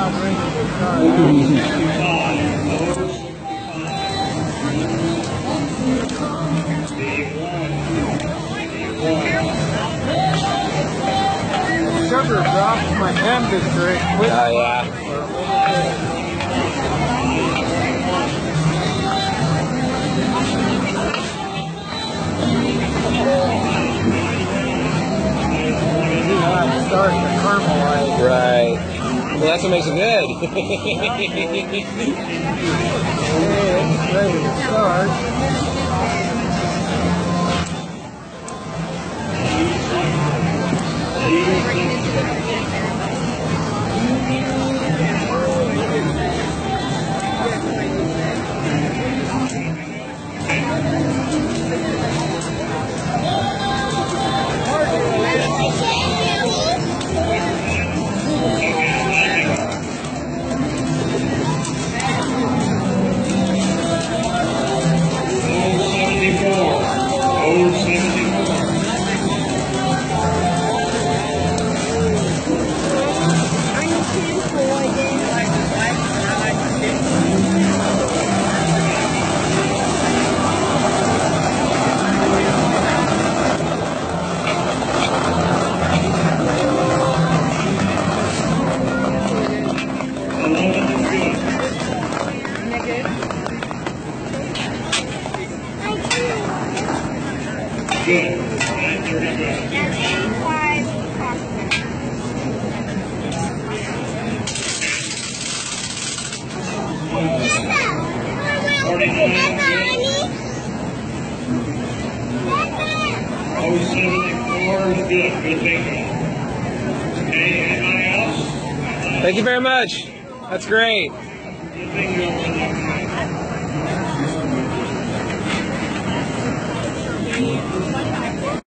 about ready to start. Sugar drops my temperature quick. Oh, yeah. Starting to caramelize. Right. Well, that's what makes it good. Okay, it's ready to start. Good. Good thinking. Okay, anybody else? Thank you very much. That's great. Good thing